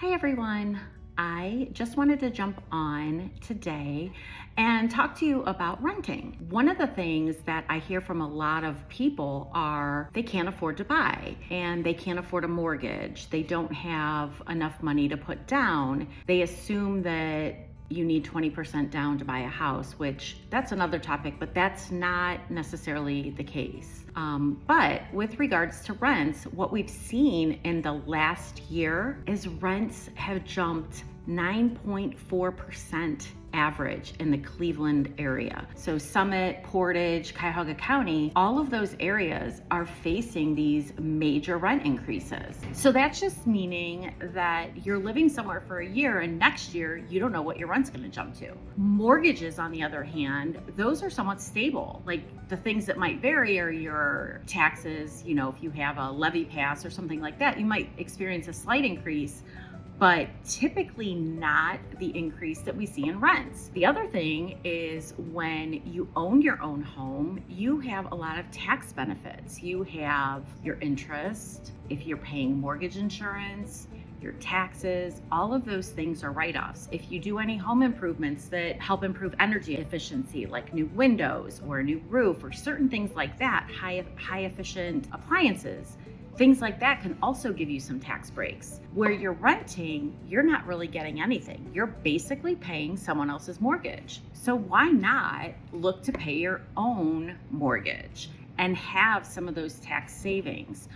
Hi everyone. I just wanted to jump on today and talk to you about renting. One of the things that I hear from a lot of people are they can't afford to buy and they can't afford a mortgage. They don't have enough money to put down. They assume that you need 20% down to buy a house, which that's another topic, but that's not necessarily the case. But with regards to rents, what we've seen in the last year is rents have jumped 9.4% average in the Cleveland area. So Summit, Portage, Cuyahoga County, all of those areas are facing these major rent increases. So that's just meaning that you're living somewhere for a year and next year you don't know what your rent's gonna jump to. Mortgages, on the other hand, those are somewhat stable. Like the things that might vary are your taxes. If you have a levy pass or something like that, you might experience a slight increase, but typically not the increase that we see in rents. The other thing is when you own your own home, you have a lot of tax benefits. You have your interest, if you're paying mortgage insurance, your taxes, all of those things are write-offs. If you do any home improvements that help improve energy efficiency, like new windows or a new roof or certain things like that, high efficient appliances, things like that can also give you some tax breaks. Where you're renting, you're not really getting anything. You're basically paying someone else's mortgage. So why not look to pay your own mortgage and have some of those tax savings?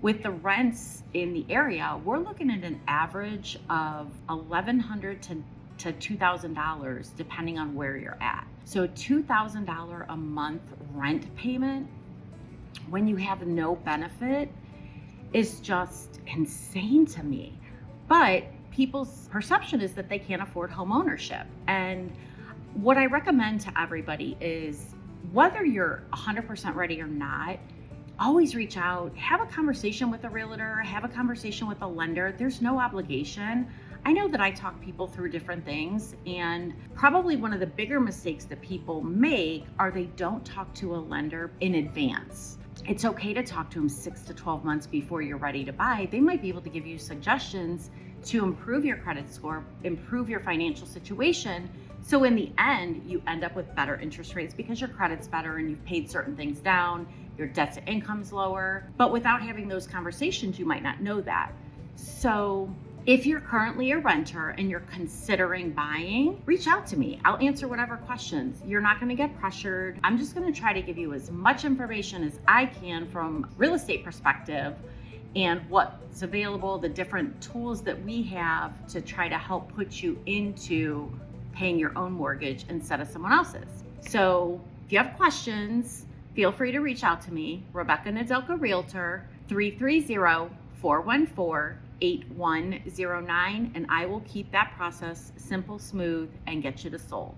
With the rents in the area, we're looking at an average of $1,100 to $2,000 depending on where you're at. So a $2,000 a month rent payment when you have no benefit is just insane to me. But people's perception is that they can't afford home ownership. And what I recommend to everybody is whether you're 100% ready or not, always reach out, have a conversation with a realtor, have a conversation with a lender. There's no obligation. I know that I talk people through different things, and probably one of the bigger mistakes that people make are they don't talk to a lender in advance. It's okay to talk to them 6 to 12 months before you're ready to buy. They might be able to give you suggestions to improve your credit score, improve your financial situation. So in the end, you end up with better interest rates because your credit's better and you've paid certain things down, your debt to income's lower. But without having those conversations, you might not know that. So if you're currently a renter and you're considering buying, reach out to me. I'll answer whatever questions. You're not going to get pressured. I'm just going to try to give you as much information as I can from a real estate perspective and what's available, the different tools that we have to try to help put you into paying your own mortgage instead of someone else's. So if you have questions, feel free to reach out to me, Rebecca Nedelka Realtor, 330-414-8109, and I will keep that process simple, smooth, and get you to sold.